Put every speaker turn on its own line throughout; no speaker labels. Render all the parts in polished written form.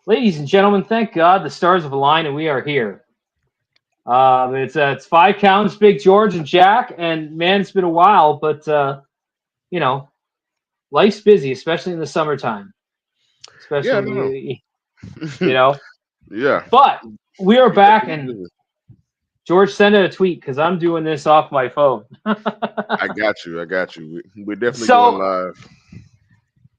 Ladies and gentlemen, thank God the stars have aligned and we are here. It's five counts, Big George and Jack, and man, it's been a while, but you know, life's busy, especially in the summertime, especially
Yeah,
when
no.
you know.
Yeah,
But we are
we got
back,
pretty
and
good.
George sent out a tweet because I'm doing this off my phone.
I got you. I got you. We're definitely going
So
live.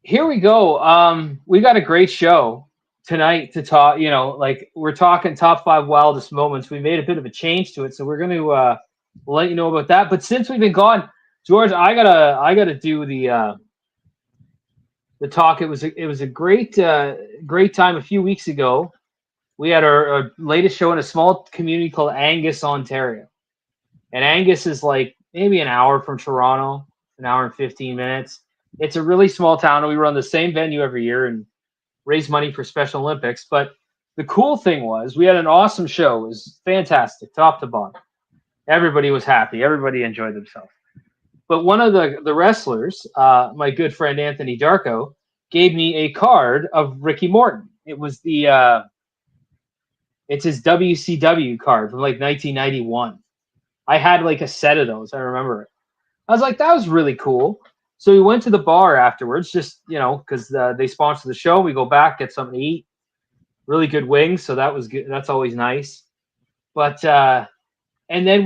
here we go. We got a great show tonight to talk. Like we're talking top five wildest moments. We made a bit of a change to it, so we're going to let you know about that. But since we've been gone, George, I gotta do the talk. It was a great time a few weeks ago. We had our latest show in a small community called Angus, Ontario, and Angus is like maybe an hour from Toronto, an hour and 15 minutes. It's a really small town, and we run the same venue every year and raise money for Special Olympics. But the cool thing was we had an awesome show. It was fantastic, top to bottom. Everybody was happy. Everybody enjoyed themselves. But one of the wrestlers, my good friend Anthony Darko, gave me a card of Ricky Morton. It's his WCW card from like 1991. I had like a set of those. I remember it. I was like, that was really cool. So we went to the bar afterwards, just because they sponsor the show. We go back, get something to eat. Really good wings, so that was good. That's always nice. But and then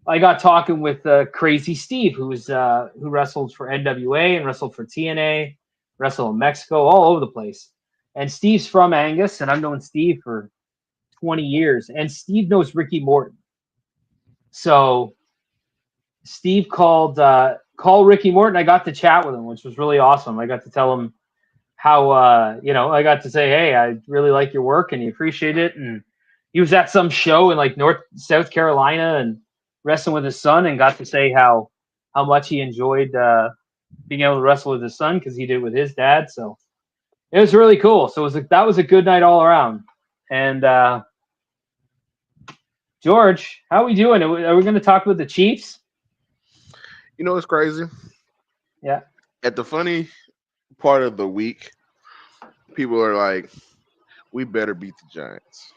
I got talking with Crazy Steve, who wrestled for NWA and wrestled for TNA, wrestled in Mexico, all over the place. And Steve's from Angus, and I've known Steve for 20 years. And Steve knows Ricky Morton. So Steve called Ricky Morton. I got to chat with him, which was really awesome. I got to tell him how I got to say, hey, I really like your work and you appreciate it. And he was at some show in like South Carolina and wrestling with his son, and got to say how much he enjoyed being able to wrestle with his son because he did with his dad. So it was really cool. So that was a good night all around. And George, how are we doing? Are we going to talk about the Chiefs?
You know what's crazy?
Yeah.
At the funny part of the week, people are like, "We better beat the Giants,"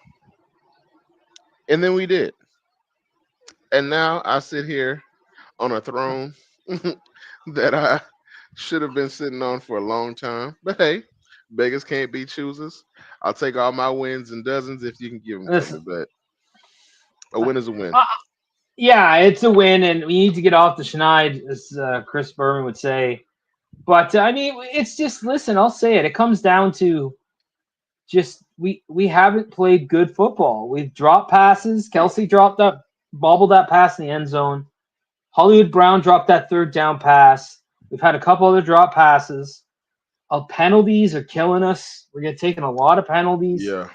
and then we did. And now I sit here on a throne that I should have been sitting on for a long time. But hey, beggars can't be choosers. I'll take all my wins in dozens if you can give them to me.
Listen,
But a win is a win.
uh, yeah, it's a win, and we need to get off the schneid, as Chris Berman would say. But I mean, it's just listen. I'll say it. It comes down to just we haven't played good football. We've dropped passes. Kelsey bobbled that pass in the end zone. Hollywood Brown dropped that third down pass. We've had a couple other drop passes. Penalties are killing us. We're getting taking a lot of penalties.
Yeah, yeah,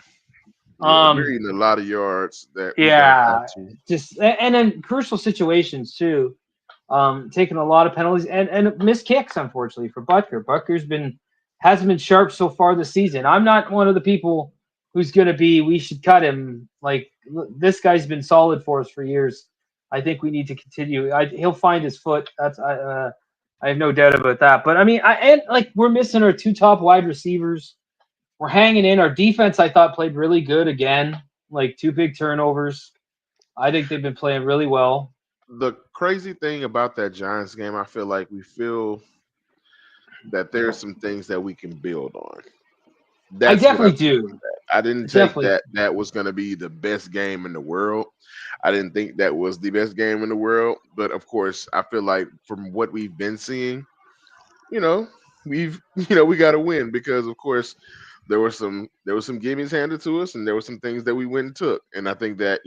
we're
Um,
eating a lot of yards that we don't have
yeah,
to.
just and then crucial situations too. Taking a lot of penalties and missed kicks, unfortunately, for Butker. Butker's hasn't been sharp so far this season. I'm not one of the people who's going to be we should cut him. Like this guy's been solid for us for years. I think we need to continue. He'll find his foot. I have no doubt about that. But I mean, we're missing our two top wide receivers. We're hanging in. Our defense, I thought, played really good again. Like two big turnovers. I think they've been playing really well.
The crazy thing about that Giants game, I feel like we feel that there's some things that we can build on.
I
That's what I
definitely
took
do.
from that. I didn't take
Definitely.
that was going to be the best game in the world. I didn't think that was the best game in the world, but of course, I feel like from what we've been seeing, you know, we've we got to win because of course there was some gimmies handed to us and there were some things that we went and took. And I think that,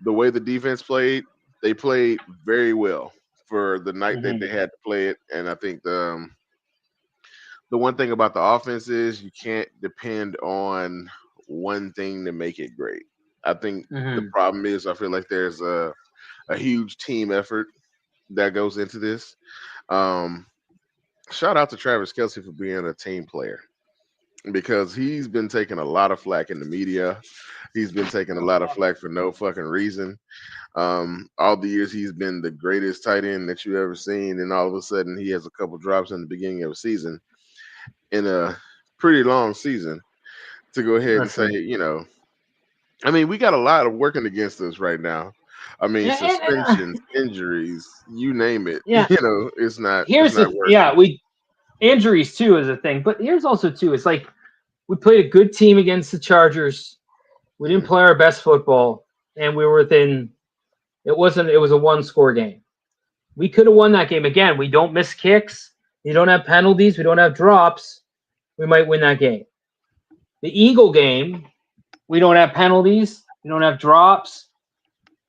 the way the defense played, they played very well for the night that they
Hmm.
had to play it. And I think the one thing about the offense is you can't depend on one thing to make it great. I think the
Hmm.
problem is I feel like there's a huge team effort that goes into this. Um, Shout out to Travis Kelsey for being a team player because he's been taking a lot of flack in the media. He's been taking a lot of flack for no fucking reason. All the years he's been the greatest tight end that you ever seen, and all of a sudden he has a couple drops in the beginning of a season in a pretty long season to go ahead and
That's
say,
right.
I mean, we got a lot of working against us right now. I mean,
Yeah,
suspensions, injuries, you name it.
yeah.
It's
Here's
not
the yeah.
working.
We injuries too is a thing, but here's also too. It's like we played a good team against the Chargers. We didn't
Mhm.
play our best football, and we were within. It wasn't. It was a one-score game. We could have won that game. Again, we don't miss kicks. We don't have penalties. We don't have drops. We might win that game. The Eagle game, we don't have penalties. We don't have drops.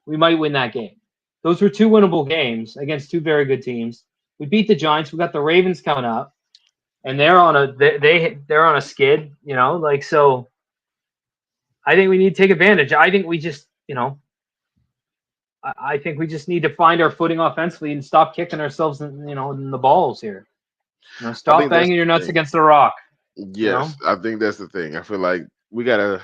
We might win that game. Those were two winnable games against two very good teams. We beat the Giants. We got the Ravens coming up, and they're on a skid. Like so. I think we need to take advantage. I think we just I think we just need to find our footing offensively and stop kicking ourselves in the balls here.
I
Stop
think that's
banging your
the
nuts
thing.
against the rock. You know.
Yes, I think that's the thing. I feel like we gotta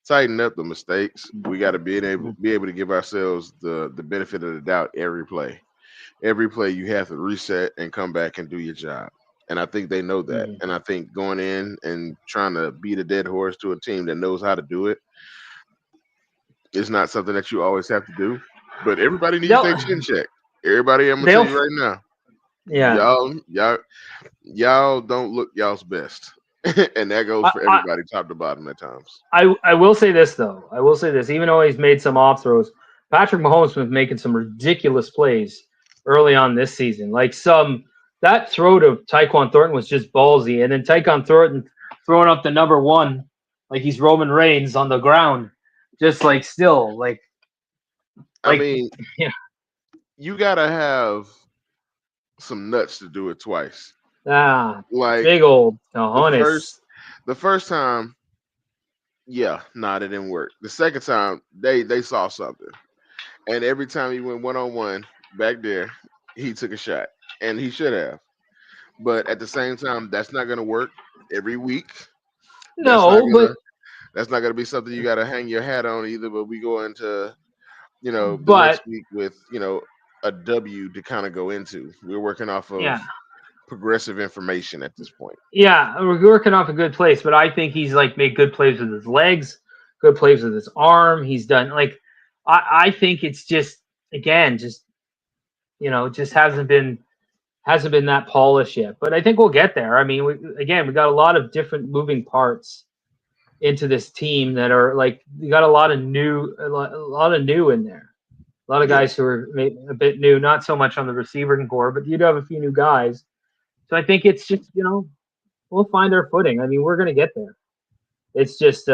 tighten up the mistakes. We gotta be able to give ourselves the benefit of the doubt every play. Every play you have to reset and come back and do your job. And I think they know that.
Mhm.
And I think going in and trying to beat a dead horse to a team that knows how to do it is not something that you always have to do. But everybody needs
They'll
their chin check. Everybody, I'm gonna tell
they'll
you right now,
yeah.
y'all don't look y'all's best. And that goes
I,
for
I
everybody top to bottom at times.
I will say this though. I will say this. Even though he's made some off throws, Patrick Mahomes was making some ridiculous plays early on this season. Like that throw to Tyquan Thornton was just ballsy, and then Tyquan Thornton throwing up the number one like he's Roman Reigns on the ground, just like still
I
like
mean,
yeah
you gotta have some nuts to do it twice. Like
big old
the
cojones.
first the first time, yeah, nah, that didn't work. The second time, they saw something. And every time he went one on one back there, he took a shot. And he should have. But at the same time, that's not gonna work every week. That's not
No, but
gonna that's not gonna be something you gotta hang your hat on either. But we go into, the
but
next week with, a W to kind of go into. We're working off of
yeah.
progressive information at this point.
Yeah, we're working off a good place, but I think he's like made good plays with his legs, good plays with his arm. He's done like I think it's just again just just hasn't been that polished yet. But I think we'll get there. I mean, we got a lot of different moving parts into this team that are like we got a lot of new in there. A lot of
Yeah.
guys who are a bit new, not so much on the receiving core, but you do have a few new guys. So I think it's just we'll find our footing. I mean, we're gonna get there. It's just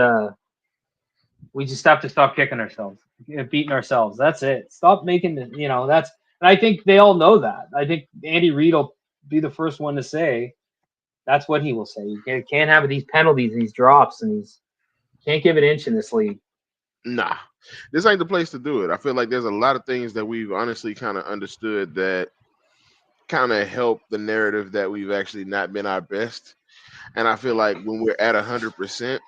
we just have to stop kicking ourselves, beating ourselves. That's it. Stop making that's. And I think they all know that. I think Andy Reid will be the first one to say that's what he will say. You can't have these penalties and these drops and these can't give an inch in this league.
Nah. This ain't the place to do it. I feel like there's a lot of things that we've honestly kind of understood that kind of help the narrative that we've actually not been our best. And I feel like when we're at 100%,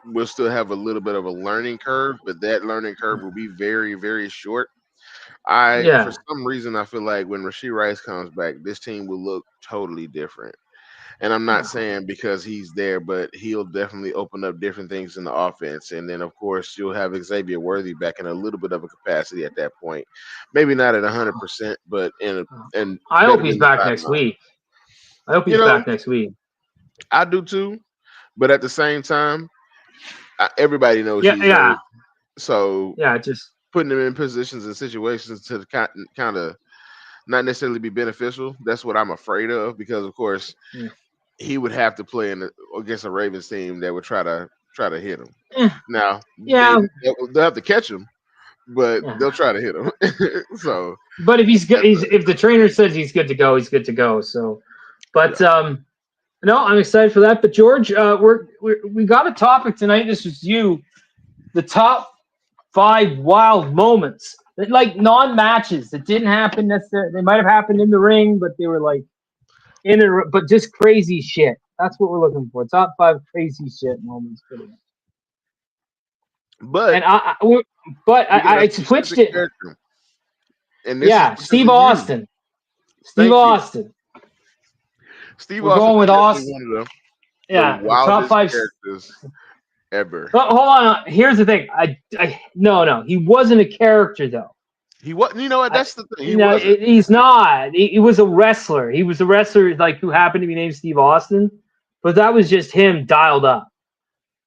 we'll still have a little bit of a learning curve, but that learning curve will be very, very short. For
Yeah.
some reason, I feel like when Rasheed Rice comes back, this team will look totally different. And I'm not saying because he's there, but he'll definitely open up different things in the offense. And then, of course, you'll have Xavier Worthy back in a little bit of a capacity at that point. Maybe not at 100%, but in
I hope
better
he's
than the
back next
sideline.
week. I hope
You
he's
know,
back next week.
I do too. But at the same time, everybody knows
Yeah,
he's
yeah,
hurt. So
yeah. Just
putting him in positions and situations to kind of not necessarily be beneficial. That's what I'm afraid of because, of course,
yeah,
he would have to play against a Ravens team that would try to hit him.
Eh,
Now
yeah,
they'll have to catch him, but
yeah.
they'll try to hit him. So
But if he's good,
that's
if the trainer says he's good to go, he's good to go. So, but
yeah.
no, I'm excited for that. But George, we got a topic tonight. This was you, the top 5 wild moments, like non-matches that didn't happen necessarily. They might have happened in the ring, but they were like but just crazy shit. That's what we're looking for. Top 5 crazy shit moments, pretty much.
But
And
we got a
I switched
specific
it.
character, and this is
Yeah,
because
Steve
of you.
Austin. Steve
Thank you.
Austin.
Steve
We're
Austin
going
is
with
definitely
Austin.
one of them. The
Yeah, top
wildest
five.
characters ever.
But hold on. Here's the thing. No. He wasn't a character though.
He wasn't. You know what?
I,
That's the thing. He
no,
wasn't.
he's not. He was a wrestler. He was a wrestler like who happened to be named Steve Austin, but that was just him dialed up.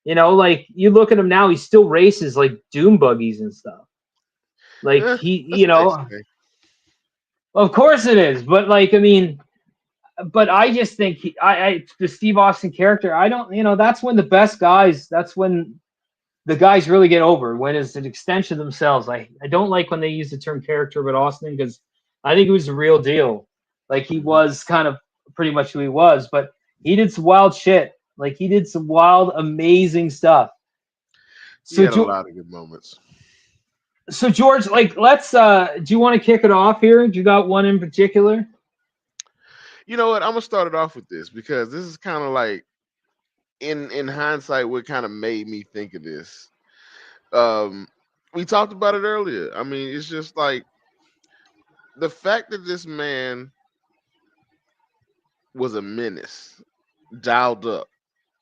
Like you look at him now, he still races like doom buggies and stuff. Like he,
That's the next thing.
of course it is. But like, I mean, but I just think the Steve Austin character. I don't, that's when the best guys. That's when the guys really get over. When it's an extension of themselves. I don't like when they use the term character with Austin because I think it was the real deal. Like he
Mhm.
was kind of pretty much who he was, but he did some wild shit. Like he did some wild, amazing stuff.
He
So,
had a lot of good moments.
so George, like, let's. Do you want to kick it off here? Do you got one in particular?
You know what? I'm gonna start it off with this because this is kind of like in hindsight what kind of made me think of this. Um, we talked about it earlier. I mean, it's just like the fact that this man was a menace, dialed up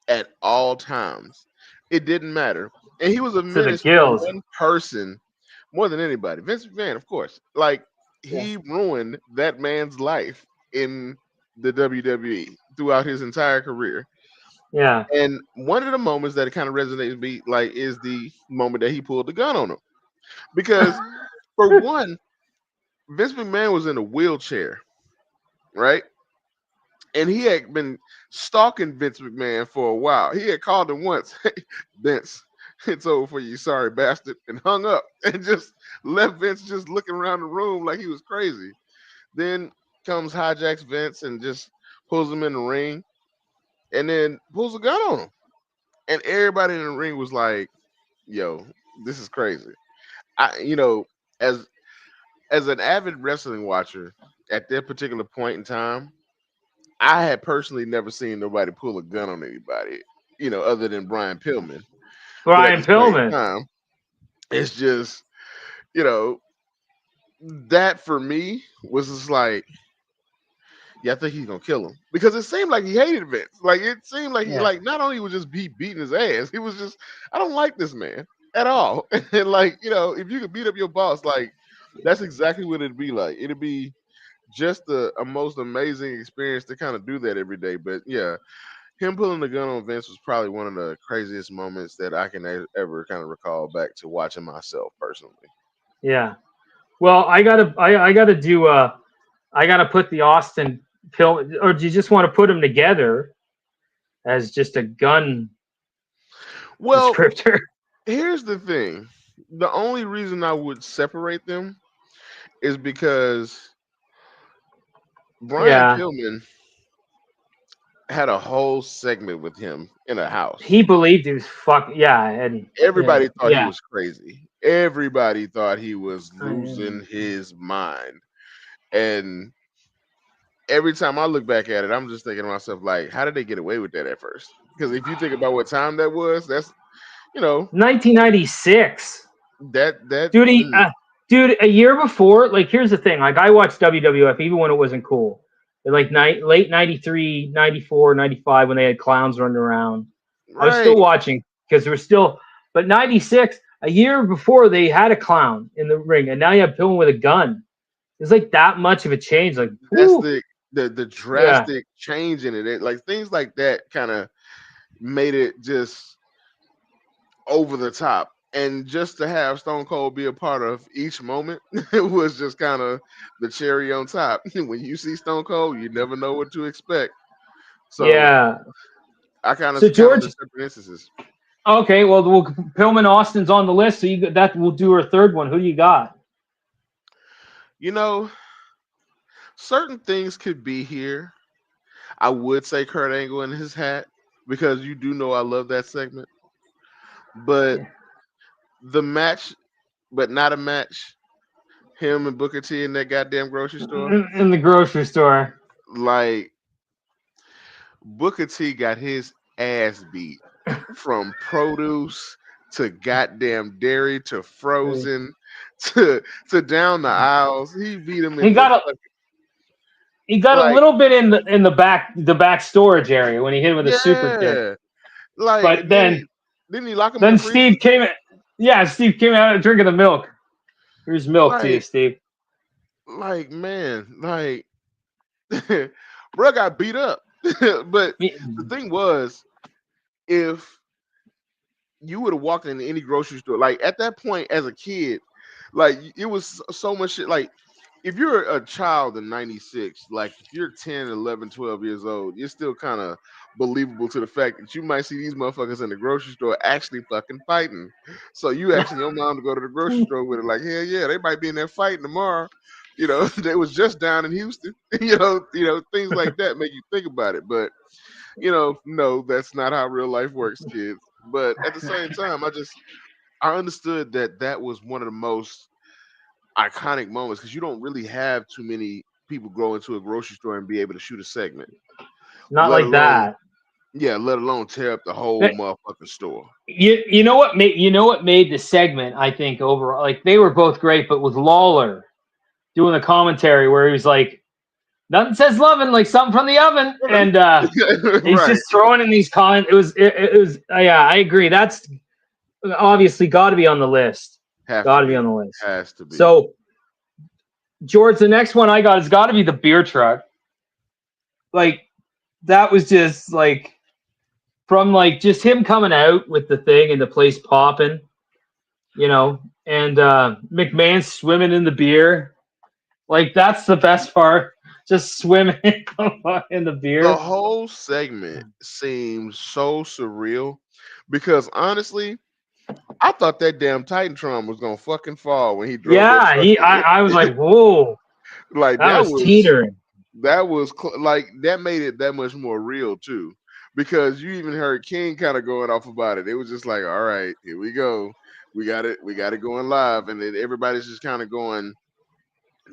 at all times. It didn't matter, and he was a
To the
menace to
gills.
one person more than anybody. Vince McMahon, of course. Like
Yeah.
he ruined that man's life in the WWE throughout his entire career.
Yeah.
And one of the moments that it kind of resonates with me, like, is the moment that he pulled the gun on him. Because for one, Vince McMahon was in a wheelchair, right? And he had been stalking Vince McMahon for a while. He had called him once, "Hey, Vince, it's over for you, sorry bastard," and hung up and just left Vince just looking around the room like he was crazy. Then comes hijacks Vince and just pulls him in the ring and then pulls a gun on him. And everybody in the ring was like, "Yo, this is crazy." I, as an avid wrestling watcher at that particular point in time, I had personally never seen nobody pull a gun on anybody, other than Brian Pillman. But at
Brian
the same
Pillman.
time, it's just, you know, that for me was just like, yeah, I think he's gonna kill him because it seemed like he hated Vince. Like it seemed like he
Yeah.
like not only was just beating his ass, he was just, I don't like this man at all. And like, if you could beat up your boss, like that's exactly what it'd be like. It'd be just a most amazing experience to kind of do that every day. But yeah, him pulling the gun on Vince was probably one of the craziest moments that I can ever kind of recall back to watching myself personally.
Yeah. Well, I gotta do. I gotta put the Austin Pill, or do you just want to put them together as just a gun
Well,
descriptor?
here's the thing. The only reason I would separate them is because Brian
Yeah.
Pillman had a whole segment with him in a
He
house.
believed he was fuck. Yeah. And yeah.
Everybody thought he
Yeah.
was crazy. Everybody thought he was
Uh,
losing his mind. And every time I look back at it, I'm just thinking to myself, like, how did they get away with that at first? Because if you think about what time that was, that's, you know,
1996.
that
Dude, dude, a year before, like, here's the thing. Like, I watched WWF even when it wasn't cool. Like, late 93, 94, 95, when they had clowns running around. I was still
right.
watching because there was still, but 96, a year before, they had a clown in the ring, and now you have Pillman with a gun. It's like that much of a change. Like,
That's
whoo.
the
Yeah.
drastic change in it. Like things like that kind of made it just over the top. And just to have Stone Cold be a part of each moment, it was just kind of the cherry on top. When you see Stone Cold, you never know what to expect. So
Yeah.
I kind
So,
of count them
George,
as separate instances.
okay, well, Pillman Austin's on the list, so that we'll do our third one. Who do you got?
You know, certain things could be here. I would say Kurt Angle in his hat because you do know I love that segment. But
Yeah.
the match, but not a match, him and Booker T in that goddamn grocery store,
In the grocery store.
like Booker T got his ass beat from produce to goddamn dairy to frozen to down the aisles. He beat him
He
in the
got a
fucking
He got a
Like,
little bit in the back storage area when he hit him with a super kick.
yeah, like
But
didn't he lock him in the
then
freezer?
Steve came in. Yeah, Steve came out and drinking the milk. Here's milk to you,
Like,
Steve.
man, like, bro got beat up. But the thing was, if you would have walked into any grocery store, like at that point as a kid, like it was so much shit. Like if you're a child in 96, like if you're 10, 11, 12 years old, you're still kind of believable to the fact that you might see these motherfuckers in the grocery store actually fucking fighting. So you asking your mom to go to the grocery store with it, like, hell yeah, they might be in there fighting tomorrow. You know, they was just down in Houston. Things like that make you think about it. But no, that's not how real life works, kids. But at the same time, I understood that that was one of the most iconic moments because you don't really have too many people go into a grocery store and be able to shoot a segment,
Not
let
like
alone
that.
let alone tear up the whole motherfucking store.
You know what made the segment, I think, overall, like they were both great, but with Lawler doing the commentary where he was like, nothing says loving like something from the oven, and he's
Right.
just throwing in these comments. It was yeah, I agree. That's obviously got to be on the list.
Have
Got
to
to be
be.
on the list.
Has to be.
So George, the next one I got has got to be the beer truck. Like that was just like from like just him coming out with the thing and the place popping, and McMahon swimming in the beer. Like that's the best part. Just swimming in the
The
beer.
whole segment seems so surreal because honestly, I thought that damn Titantron was gonna fucking fall when he drove that
Yeah,
truck in.
I was like, whoa,
Like
that was teetering.
like that made it that much more real too, because you even heard King kind of going off about it. It was just like, all right, here we go, we got it going live, and then everybody's just kind of going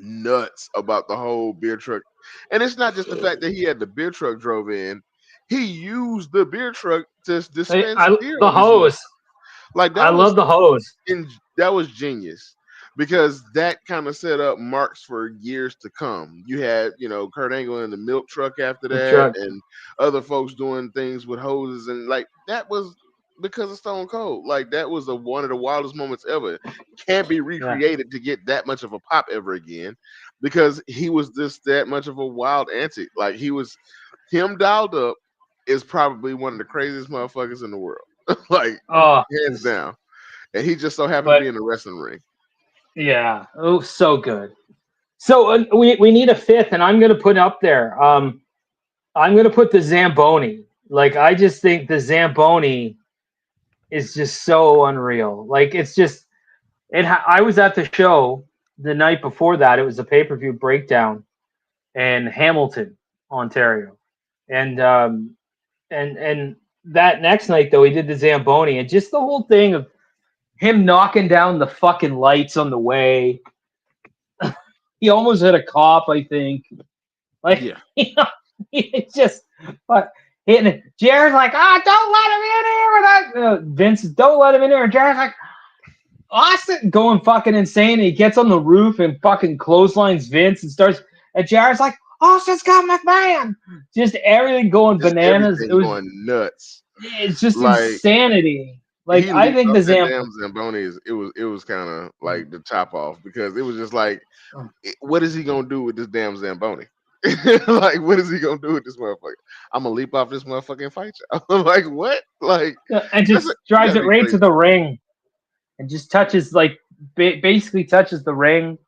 nuts about the whole beer truck. And it's not just the fact that he had the beer truck drove in; he used the beer truck to dispense beer
The
on these motherfuckers.
hose.
Like
I love the hose.
that was genius because that kind of set up marks for years to come. You had, Kurt Angle in the milk truck after
The
that,
truck.
and other folks doing things with hoses, and like that was because of Stone Cold. Like that was one of the wildest moments ever. Can't be
Yeah.
recreated to get that much of a pop ever again because he was just that much of a wild antic. Like him dialed up is probably one of the craziest motherfuckers in the world. Like
Oh,
hands down. And he just so happened to
but
be in the wrestling ring.
yeah. Oh, so good. So we need a fifth, and I'm gonna put up there. I'm gonna put the Zamboni. Like I just think the Zamboni is just so unreal. Like it's just I was at the show the night before that. It was a pay-per-view breakdown in Hamilton, Ontario, and and that next night though he did the Zamboni, and just the whole thing of him knocking down the fucking lights on the way. He almost hit a cop, I think. Like,
Yeah.
it's just but hitting it. Jared's like, don't let him in here without Vince, don't let him in here. And Jared's like, Austin going fucking insane. And he gets on the roof and fucking clotheslines Vince and starts. And Jared's like, Austin's got McMahon. Just everything going
Just
bananas.
everything going nuts.
It's just
Like
insanity. Like
he
I
leaped
think
off
the
that damn Zamboni. It was kind of like the top off because it was just like, what is he gonna do with this damn Zamboni? Like, what is he gonna do with this motherfucker? I'm gonna leap off this motherfucking fight. I'm like, what? Like,
and just
you
drives
gotta
it
be
right to
crazy.
the ring and just touches like basically touches the ring.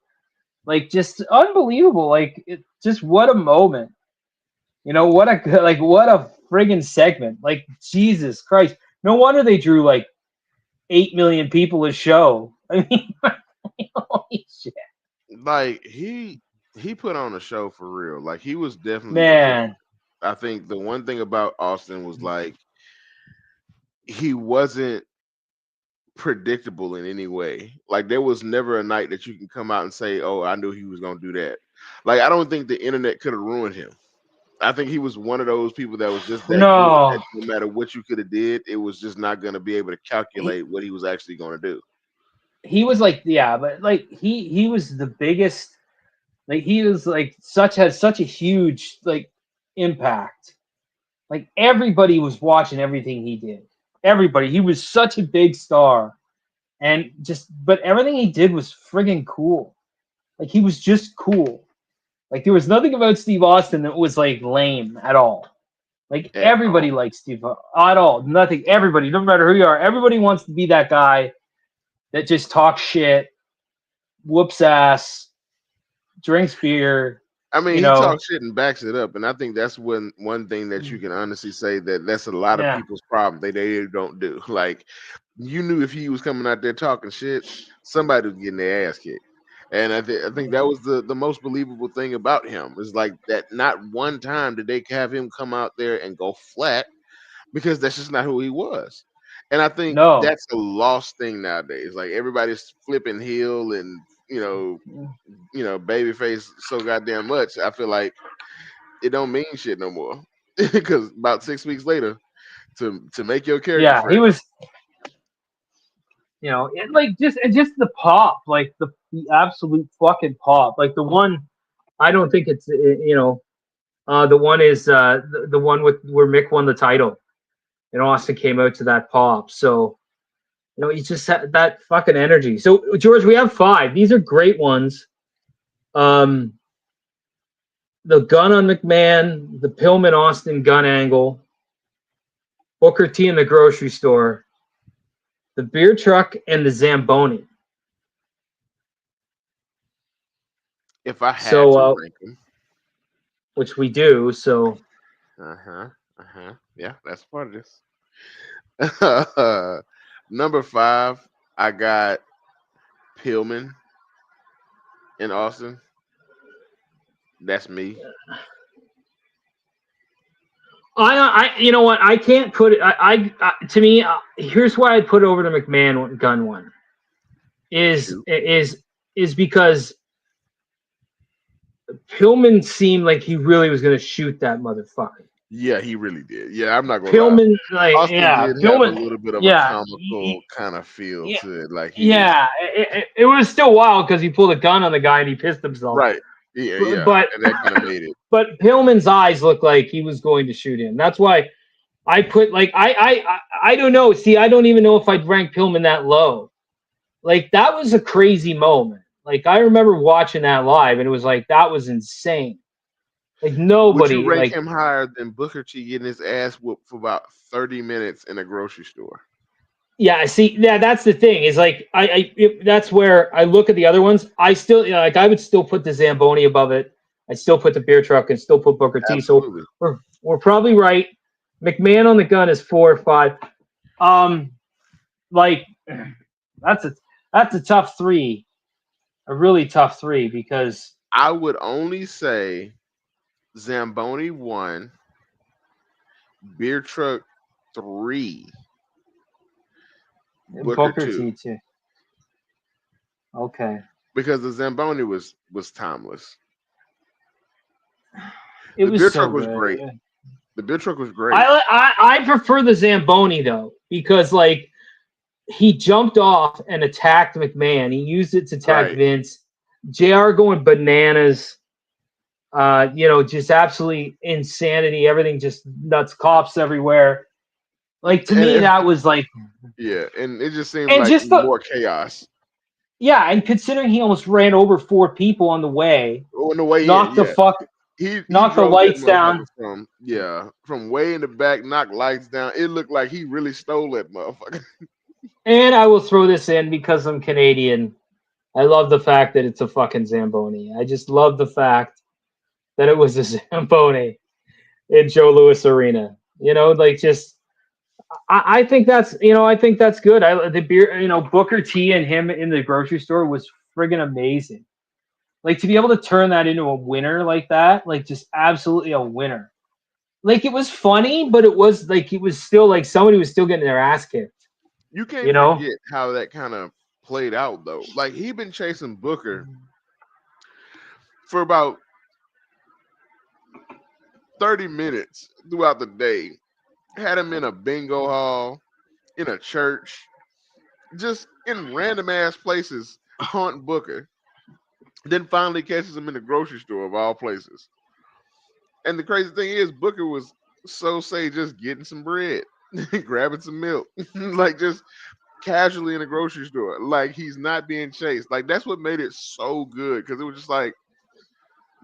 Like just unbelievable. Like just what a moment. What a friggin' segment. Like Jesus Christ. No wonder they drew like 8 million people a show. I mean, holy shit.
Like he put on a show for real. Like he was definitely the villain.
Man.
I think the one thing about Austin was like he wasn't predictable in any way. Like there was never a night that you can come out and say, "Oh, I knew he was gonna do that." Like I don't think the internet could have ruined him. I think he was one of those people that was just that good that
No.
no matter what you could have did, it was just not gonna be able to
He,
calculate what he was actually gonna do.
he was like, yeah, but like he was the biggest. Like he was like has such a huge like impact. Like everybody was watching everything he did. Everybody. He was such a big star. And just but everything he did was friggin' cool. Like he was just cool. Like there was nothing about Steve Austin that was like lame at all. Like
at
everybody
all.
likes Steve at all. Nothing. Everybody, no matter who you are, everybody wants to be that guy that just talks shit, whoops ass, drinks beer.
I mean,
You
he
know,
talks shit and backs it up, and I think that's one thing that you can honestly say that that's a lot of
yeah,
people's problem. They don't do. Like, you knew if he was coming out there talking shit, somebody was getting their ass kicked. And I think that was the most believable thing about him is like that. Not one time did they have him come out there and go flat because that's just not who he was. And I think
no,
that's a lost thing nowadays. Like everybody's flipping heel and babyface so goddamn much. I feel like it don't mean shit no more. Because about 6 weeks later, to make your character
yeah, he
fresh,
was. Like just the pop, like the absolute fucking pop, like the one. I don't think it's the one is the one with where Mick won the title and Austin came out to that pop. So he's just had that fucking energy. So George, we have five. These are great ones. Um, the gun on McMahon, the Pillman Austin gun angle, Booker T in the grocery store, the beer truck, and the Zamboni.
if I had
So,
to rank them,
which we do. So,
yeah, that's part of this. Number 5, I got Pillman in Austin. That's me.
you know what? I can't put it. To me, here's why I'd put it over the McMahon gun one. Is
Shoot.
is is because Pillman seemed like he really was going to shoot that motherfucker.
Yeah, he really did. Yeah, I'm not gonna lie.
Pillman, like,
Austin
yeah,
did have a
Pillman,
little bit of a
yeah,
comical kind of feel
yeah,
to it, like he was
yeah. It was still wild because he pulled a gun on the guy and he pissed himself.
right. Yeah,
But
yeah,
but,
and that kind of made it.
but Pillman's eyes looked like he was going to shoot him. That's why I put like I don't know. See, I don't even know if I'd rank Pillman that low. Like that was a crazy moment. Like I remember watching that live and it was like that was insane. Like
Would you
nobody
rank
like
him higher than Booker T getting his ass whooped for about 30 minutes in a grocery store?
yeah, see, yeah, that's the thing. Is like that's where I look at the other ones. I still like I would still put the Zamboni above it. I still put the beer truck and still put Booker T. So
Absolutely.
we're probably right. McMahon on the gun is 4 or 5. Um, like that's a that's a tough three, a really tough three because
I would only say Zamboni 1, beer truck 3, Booker
Booker
2.
T too. Okay,
Because the Zamboni was timeless.
it
The
was
beer
so
truck was
good.
great. The beer truck was great.
I prefer the Zamboni though because like he jumped off and attacked McMahon. He used it to attack
Right.
Vince. JR going bananas. Just absolutely insanity. Everything just nuts. Cops everywhere. Like to
And
me, that was like,
yeah, and it just seemed
and
like
just the
more chaos.
yeah, and considering he almost ran over 4 people on the way,
On the way in,
knocked the
yeah.
fuck,
He
knocked the
drove that
lights
motherfucker
down,
from way in the back, knocked lights down. It looked like he really stole that motherfucker.
and I will throw this in because I'm Canadian. I love the fact that it's a fucking Zamboni. I just love the fact that it was a Zamboni in Joe Louis Arena. Like just I think that's good. The beer, Booker T and him in the grocery store was friggin' amazing. Like to be able to turn that into a winner like that, like just absolutely a winner. Like it was funny, but it was still like somebody was still getting their ass kicked.
You can't
You know?
forget how that kind of played out though. Like he been chasing Booker for about 30 minutes throughout the day. Had him in a bingo hall, in a church, just in random ass places, haunting Booker. Then finally catches him in the grocery store of all places. And the crazy thing is, Booker was so say just getting some bread, grabbing some milk, like just casually in a grocery store, like he's not being chased. Like that's what made it so good because it was just like,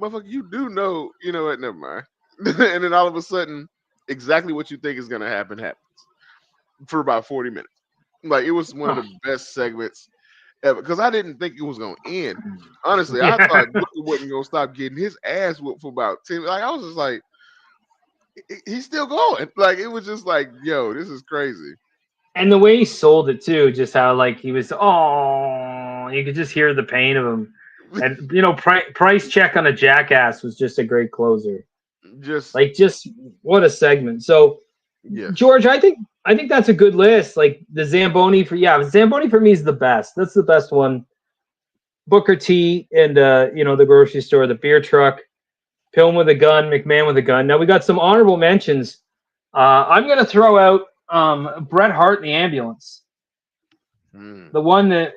motherfucker, you do know, you know what? Never mind. And then all of a sudden, exactly what you think is gonna happen happens for about 40 minutes. Like it was one of
Huh.
the best segments ever because I didn't think it was gonna end. Honestly, I
Yeah.
thought Booker wasn't gonna stop getting his ass whooped for about 10. Like I was just like, he's still going. Like it was just like, yo, this is crazy.
And the way he sold it too, just how like he was, oh, you could just hear the pain of him. And price check on a jackass was just a great closer.
Just
Like, just what a segment. So,
yes.
George, I think that's a good list. Like the Zamboni for me is the best. That's the best one. Booker T and the grocery store, the beer truck, Pillman with a gun, McMahon with a gun. Now we got some honorable mentions. I'm gonna throw out Bret Hart in the ambulance.
Mm.
The one that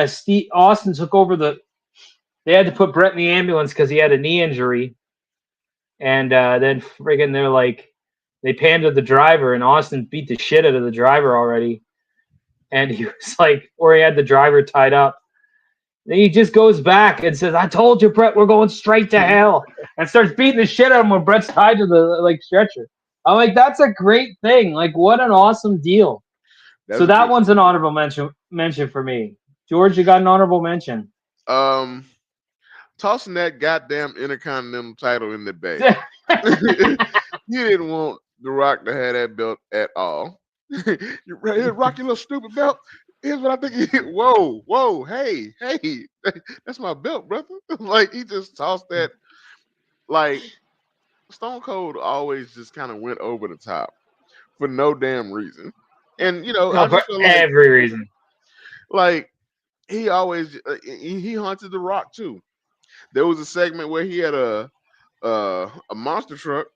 Steve Austin took over they had to put Bret in the ambulance because he had a knee injury, and then friggin' they panned to the driver, and Austin beat the shit out of the driver already, and he was like, or he had the driver tied up. Then he just goes back and says, "I told you, Bret, we're going straight to hell," and starts beating the shit out of him when Bret's tied to the stretcher. I'm like, that's a great thing. Like, what an awesome deal.
That's
So
a
that
good
one's an honorable mention for me. George, you got an honorable mention.
um tossing that goddamn intercontinental title in the bay. You didn't want The Rock to have that belt at all. Here, Rock, your little stupid belt. Here's what I think. Whoa, whoa, hey, that's my belt, brother. Like he just tossed that. Like Stone Cold always just kind of went over the top for no damn reason. And
No,
I
for
just feel
every reason.
like he always he haunted The Rock too. There was a segment where he had a monster truck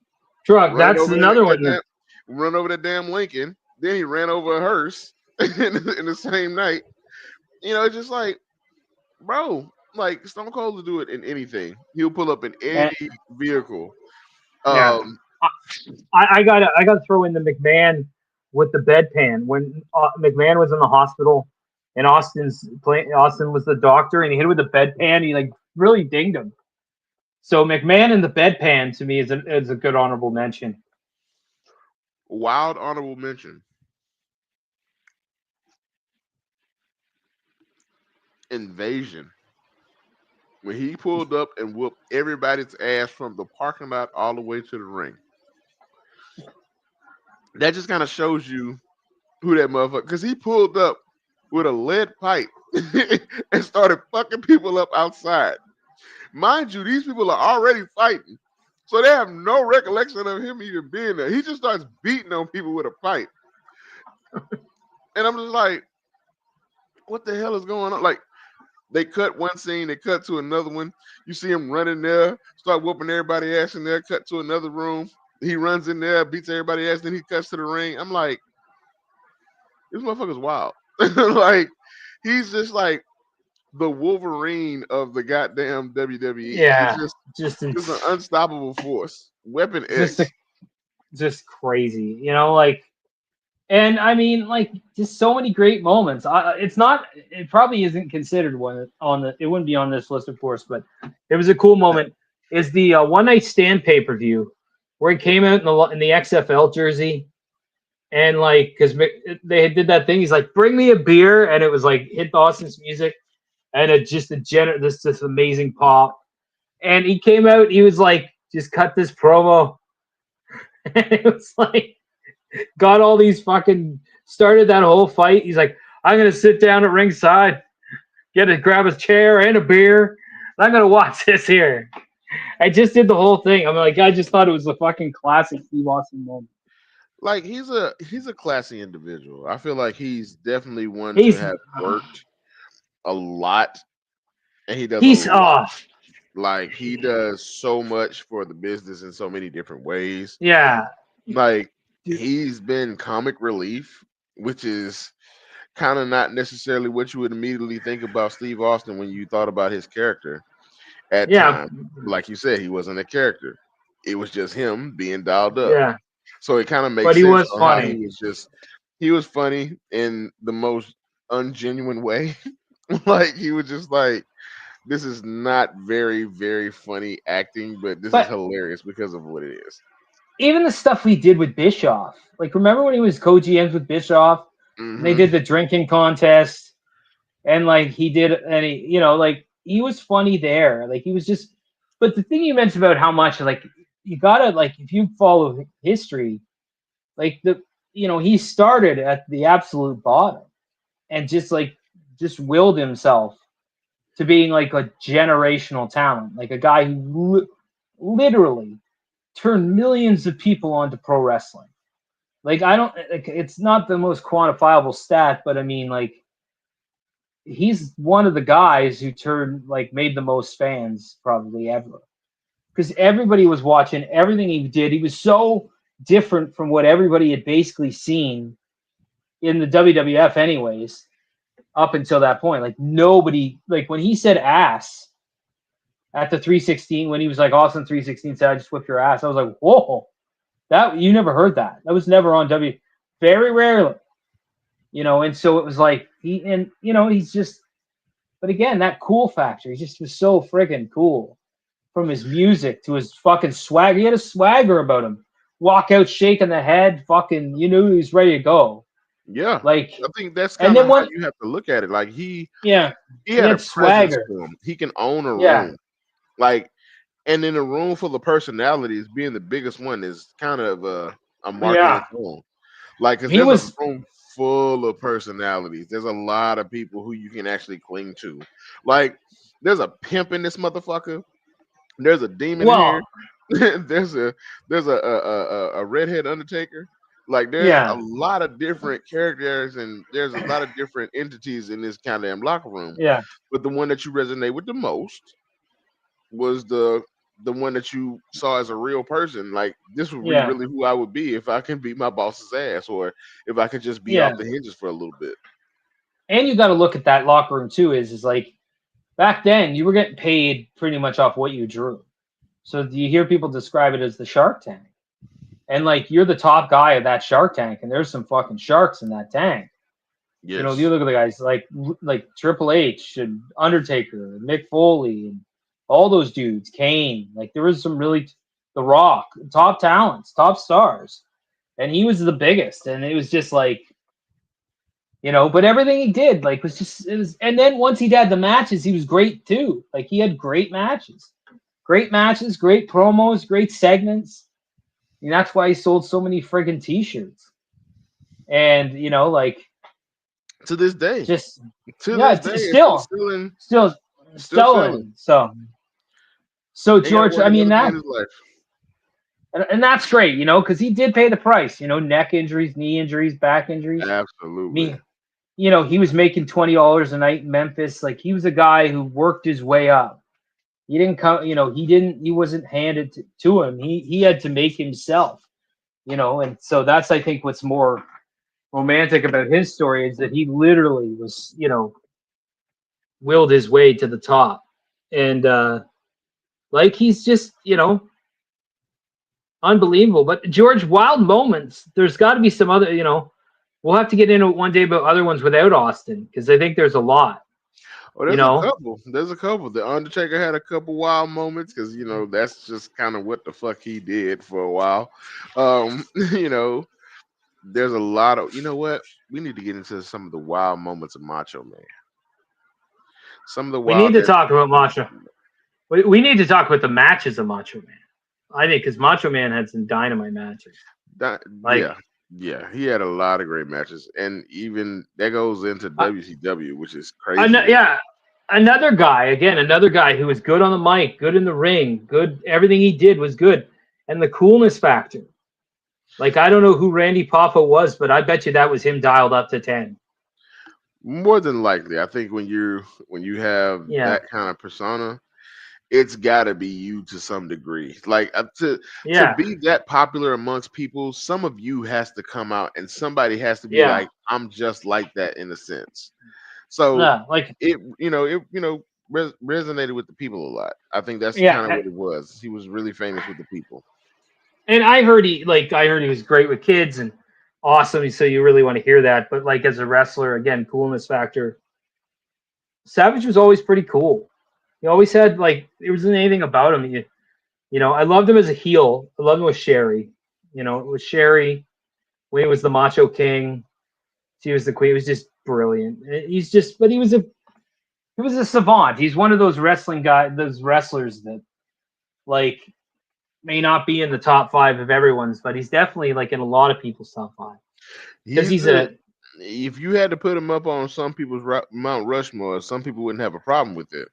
Truck,
run
that's
over that,
another
that
one.
damn run over that damn Lincoln. Then he ran over a hearse in the same night. It's just like, bro, like Stone Cold will do it in anything. He'll pull up in any
And,
vehicle.
yeah.
Um,
I gotta throw in the McMahon with the bedpan when McMahon was in the hospital and Austin was the doctor and he hit him with the bedpan. He like really dinged him. So McMahon and the bedpan to me is a good honorable mention.
Wild honorable mention. Invasion. When he pulled up and whooped everybody's ass from the parking lot all the way to the ring. That just kind of shows you who that motherfucker. Because he pulled up with a lead pipe and started fucking people up outside. Mind you, these people are already fighting, so they have no recollection of him even being there. He just starts beating on people with a pipe, and I'm just like, what the hell is going on? Like, they cut one scene, they cut to another one. You see him running there, start whooping everybody ass in there. Cut to another room. He runs in there, beats everybody ass, then he cuts to the ring. I'm like, this motherfucker's wild. Like, he's just like the Wolverine of the goddamn WWE. He's
Yeah,
just
just
just an unstoppable force. Weapon
just
X.
just crazy. Like, and I mean, like, just so many great moments. It's not. It probably isn't considered one on the. It wouldn't be on this list, of course, but it was a cool moment. Is the One Night Stand pay per view where he came out in the XFL jersey and like because they did that thing. He's like, "Bring me a beer," and it was like hit Dawson's music and it just this amazing pop. And he came out. He was like, just cut this promo. And it was like got all these fucking started that whole fight. He's like, I'm gonna sit down at ringside, grab a chair and a beer. And I'm gonna watch this here. I just did the whole thing. I'm like, I just thought it was a fucking classic Steve Austin moment.
Like he's a classy individual. I feel like he's definitely one to
He's
have worked a lot, and he does a
he's
lot.
off.
Like he does so much for the business in so many different ways.
Yeah.
Like he's been comic relief, which is kind of not necessarily what you would immediately think about Steve Austin when you thought about his character. at
Yeah,
times. Like you said, he wasn't a character. It was just him being dialed up.
yeah.
So it kind of
But
makes
he
sense
was
on how he
funny.
was just he was funny in the most ungenuine way. Like he was just like, this is not very, very funny acting, but this is
But
hilarious because of what it is.
even the stuff we did with Bischoff, like remember when he was co-GMs with Bischoff, and they
Hmm.
did the drinking contest, and like he did, and he, like he was funny there. Like he was just. But the thing you mentioned about how much, like, you gotta like if you follow history, like he started at the absolute bottom and just willed himself to being like a generational talent, like a guy who literally turned millions of people onto pro wrestling. Like I don't like it's not the most quantifiable stat, but I mean like he's one of the guys who turned like made the most fans probably ever. Because everybody was watching everything he did. He was so different from what everybody had basically seen in the WWF anyways, up until that point. Like nobody like when he said ass at the 316, when he was like Austin 316 said I just whipped your ass, I was like, whoa, that you never heard that. That was never on W, very rarely. And so it was like he's just, but again, that cool factor, he just was so friggin' cool. From his music to his fucking swag. He had a swagger about him. Walk out shaking the head, fucking you knew he was ready to go.
Yeah,
Like
I think that's
and
kind of
then
how
one
you have to look at it. Like
yeah,
he
he
had a
had
presence
swagger.
to him. He can own a
Yeah,
room. Like, and in a room full of personalities, being the biggest one is kind of a mark in
yeah.
its own. Like, because
He
there's a
was
room full of personalities. There's a lot of people who you can actually cling to. Like, there's a pimp in this motherfucker. There's a demon in
well,
here. there's a redhead Undertaker. Like, there's a
yeah,
lot of different characters and there's a lot of different entities in this kind of damn locker room.
yeah,
But the one that you resonate with the most was the one that you saw as a real person. Like, this would be
yeah,
really who I would be if I can beat my boss's ass, or if I could just be off
yeah.
the hinges for a little bit.
And you got to look at that locker room too. Is like back then you were getting paid pretty much off what you drew. So you hear people describe it as the Shark Tank, and like you're the top guy of that Shark Tank, and there's some fucking sharks in that tank. You
Yes.
look at the guys like Triple H and Undertaker, and Mick Foley, and all those dudes, Kane. Like there was some really The Rock, top talents, top stars, and he was the biggest. And it was just like but everything he did like was just it was. And then once he had the matches, he was great too. Like he had great matches, great promos, great segments. And that's why he sold so many friggin' T-shirts. And like
To this day.
just
To
yeah,
this day,
it's
it's still
still
still selling.
selling. So
Ain't gotta
George,
work
I mean
another day
that,
in his life.
and that's great, because he did pay the price. Neck injuries, knee injuries, back injuries.
Absolutely.
Me, he was making $20 a night in Memphis. Like he was a guy who worked his way up. He didn't come, he wasn't handed to him. He had to make himself. And so that's I think what's more romantic about his story is that he literally was, willed his way to the top. And like he's just, unbelievable. But George, wild moments. There's got to be some other, we'll have to get into it one day about other ones without Austin because I think there's a lot.
Oh,
You
there's a
know,
couple. There's a couple. The Undertaker had a couple wild moments because that's just kind of what the fuck he did for a while. You know, there's a lot of what we need to get into some of the wild moments of Macho Man. Some of the
we need to
wildest.
talk about Macho. We need to talk about the matches of Macho Man. I think because Macho Man had some dynamite matches. Like,
Yeah, yeah, he had a lot of great matches, and even that goes into
uh,
WCW, which is crazy.
yeah, another guy who was good on the mic, good in the ring, good. Everything he did was good, and the coolness factor. Like, I don't know who Randy Papa was, but I bet you that was him dialed up to 10.
More than likely, I think when you have
Yeah,
that kind of persona, it's got to be you to some degree. Like to
yeah,
be that popular amongst people, some of you has to come out, and somebody has to be
yeah,
like, I'm just like that in a sense. So
yeah. Like,
it resonated with the people a lot. I think that's kind of
Yeah,
what it was. He was really famous with the people.
and I heard he was great with kids and awesome. So you really want to hear that. But like as a wrestler, again, coolness factor. Savage was always pretty cool. He always had like there wasn't anything about him. You know, I loved him as a heel. I loved him with Sherry. You know, with Sherry when he was the Macho King, she was the queen. It was just brilliant. He's just, but he was a savant. He's one of those wrestling guys, those wrestlers that like may not be in the top five of everyone's, but he's definitely like in a lot of people's top five because
He's
he's
the
a
if you had to put him up on some people's Mount Rushmore, some people wouldn't have a problem with it.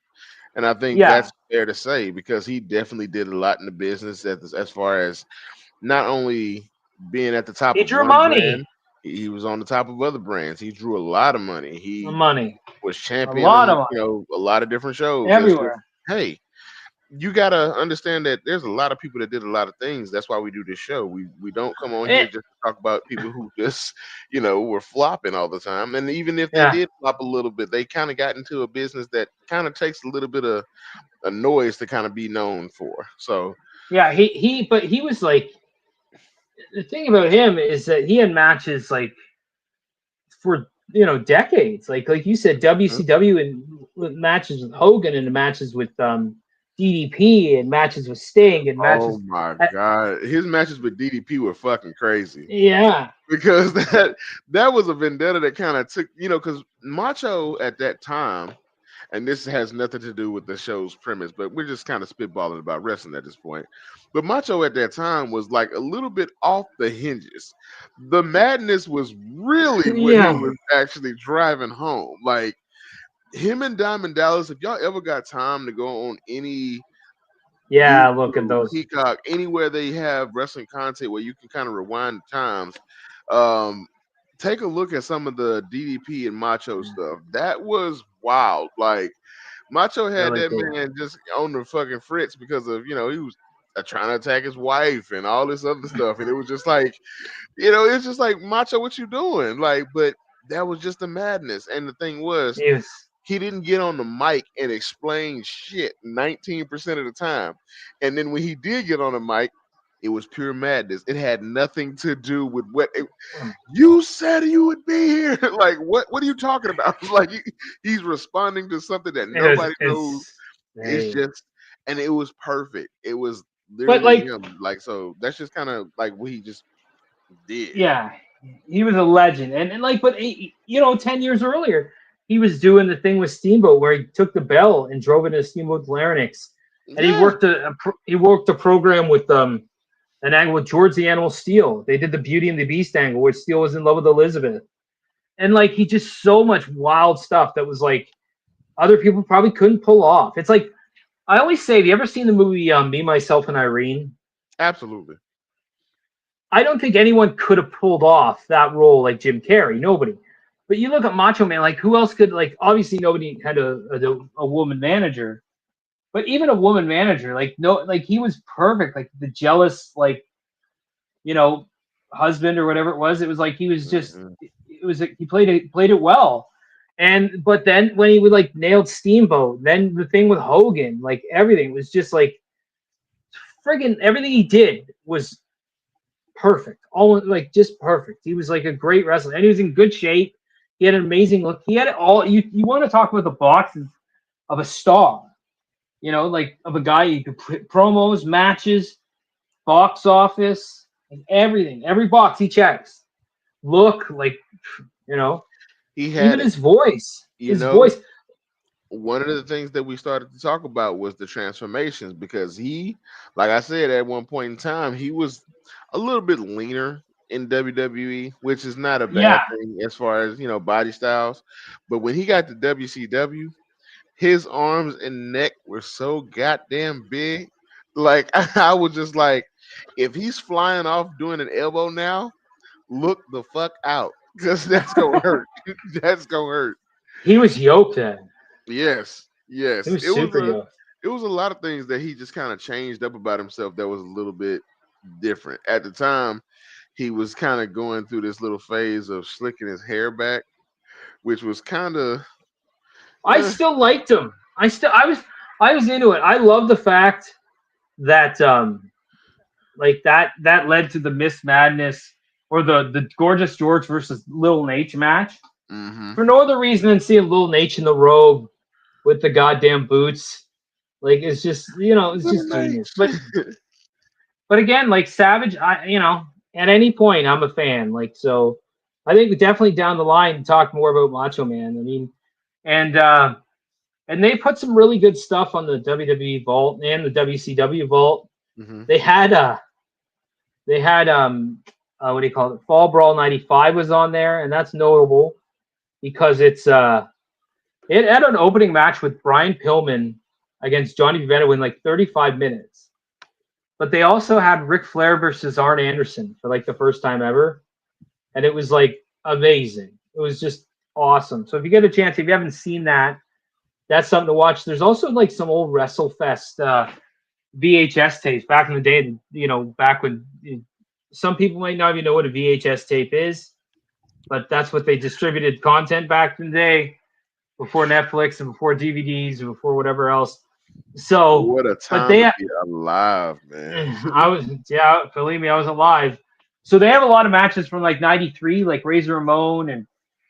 And I think
yeah.
that's fair to say because he definitely did a lot in the business as far as not only being at the top
He
of
drew
one
money,
brand, he was on the top of other brands. He drew a lot of money. He
money,
was
a lot
championing,
of money
a lot of different shows. That's just
everywhere.
hey, you gotta understand that there's a lot of people that did a lot of things. That's why we do this show. We don't come on here
It,
just to talk about people who just were flopping all the time. And even if they
yeah,
did flop a little bit, they kind of got into a business that kind of takes a little bit of a noise to kind of be known for. So
yeah. But he was like the thing about him is that he had matches like for decades. Like you said,
mhm.
WCW and matches with Hogan and matches with DDP and matches with Sting and
Oh
matches.
my
Uh,
god, his matches with DDP were fucking crazy
yeah,
because that was a vendetta that kind of took because Macho at that time. And this has nothing to do with the show's premise, but we're just kind of spitballing about wrestling at this point. But Macho at that time was like a little bit off the hinges. The madness was really what he
yeah,
was actually driving home. Like him and Diamond Dallas, if y'all ever got time to go on any
yeah. Look at
YouTube,
those.
Peacock, anywhere they have wrestling content where you can kind of rewind the times, um, take a look at some of the DDP and Macho stuff. That was wild. Like Macho had
Really
that
cool.
man just on the fucking fritz because of he was trying to attack his wife and all this other stuff, and it was just like it's just like Macho, what you doing? Like, but that was just the madness. And the thing was,
He was,
he didn't get on the mic and explain shit 19% of the time, and then when he did get on the mic. It was pure madness. It had nothing to do with you said you would be here. Like, what are you talking about? Like, he's responding to something that nobody knows.
it's
It's
hey.
just, and it was perfect. It was
But
literally
like,
him. Like, so that's just kind of like what he just did.
yeah, he was a legend. And like, but 10 years earlier, he was doing the thing with Steamboat where he took the bell and drove it into Steamboat's larynx, and
Yeah.
he worked a program with an angle with George the Animal Steel. They did the Beauty and the Beast angle where Steel was in love with Elizabeth, and like he just so much wild stuff that was like other people probably couldn't pull off. It's like I always say, have you ever seen the movie Me, Myself, and Irene?
Absolutely.
I don't think anyone could have pulled off that role like Jim Carrey. Nobody. But you look at Macho Man, like who else could like? Obviously, nobody had a woman manager, but even a woman manager, like no, like he was perfect. Like the jealous, like you know, husband or whatever it was. It was like he was just.
Mhm.
It was he played it well. And but then when he would like nailed Steamboat, then the thing with Hogan, like everything was just like friggin' everything he did was perfect. All like just perfect. He was like a great wrestler, and he was in good shape. He had an amazing look. He had it all. You want to talk about the boxes of a star? Like of a guy you could put promos, matches, box office, and everything. Every box he checks. Look like you know,
He
even
had it.
his voice.
You
His
know,
voice.
one of the things that we started to talk about was the transformations because like I said, at one point in time, he was a little bit leaner in WWE, which is not a
Yeah,
bad thing as far as body styles. But when he got to WCW, his arms and neck were so goddamn big. Like I was just like, if he's flying off doing an elbow now, look the fuck out because that's gonna hurt. That's gonna hurt.
he was yoked then.
Yes,
He
yes.
was super yoked.
It was a lot of things that he just kind of changed up about himself that was a little bit different. At the time, he was kind of going through this little phase of slicking his hair back, which was kind of
I still liked him. I was into it. I love the fact that like that led to the Miss Madness or the Gorgeous George versus Lil Nate match
Mm-hmm.
for no other reason than seeing Lil Nate in the robe with the goddamn boots. Like it's just it's
Little
just
Nate.
genius. But again, like Savage, at any point I'm a fan. Like so, I think definitely down the line talk more about Macho Man. I mean, and and they put some really good stuff on the WWE Vault and the WCW Vault.
Mm-hmm.
They had what do you call it? Fall Brawl '95 was on there, and that's notable because it had an opening match with Brian Pillman against Johnny Vento in like 35 minutes. But they also had Ric Flair versus Arn Anderson for like the first time ever, and it was like amazing. It was just awesome. So if you get a chance, if you haven't seen that, that's something to watch. There's also like some old WrestleFest VHS tapes back in the day. Back when some people might not even know what a VHS tape is, but that's what they distributed content back in the day before Netflix and before DVDs and before whatever else. So,
What a
but
time
they,
to be alive, man.
I was, yeah, believe me, I was alive. So they have a lot of matches from like '93, like Razor Ramon and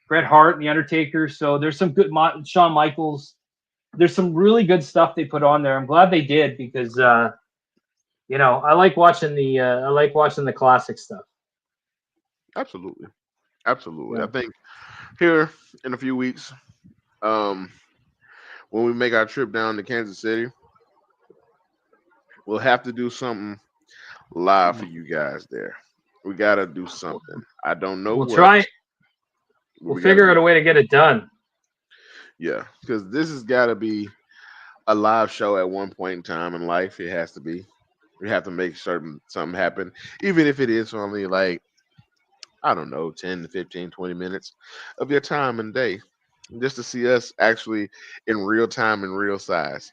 Bret Hart and The Undertaker. So there's some good Shawn Michaels. There's some really good stuff they put on there. I'm glad they did because I like watching the classic stuff.
Absolutely. Absolutely. I
Yeah,
think here in a few weeks, um, when we make our trip down to Kansas City, we'll have to do something live for you guys there. We gotta do something. I don't know
we'll
what,
try.
but
We'll
we gotta
figure
do
out a
it.
way to get it done.
Yeah, because this has got to be a live show at one point in time in life. It has to be. We have to make certain something happen, even if it is only like, I don't know, 10 to 15, 20 minutes of your time and day, just to see us actually in real time and real size,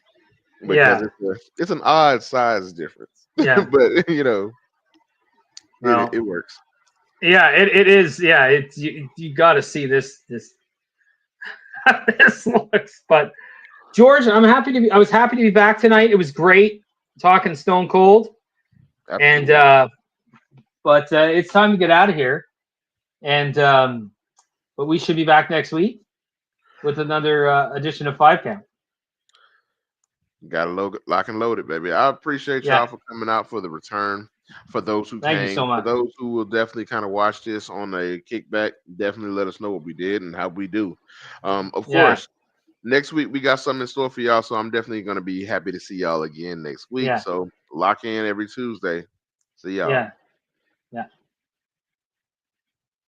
because
Yeah,
it's an odd size difference,
yeah.
but it
Well,
works.
yeah, it is. Yeah, it's you got to see this how this looks. But George, I was happy to be back tonight. It was great talking Stone Cold, and
Absolutely.
but it's time to get out of here. And but we should be back next week with another edition of Five Count.
Got to lock and load it, baby. I appreciate
Yeah,
y'all for coming out for the return. For those who
thank you so
came, for
much.
those who will definitely kind of watch this on a kickback, definitely let us know what we did and how we do. Of
Yeah,
course, next week we got something in store for y'all, so I'm definitely going to be happy to see y'all again next week.
yeah,
So lock in every Tuesday. See y'all.
yeah.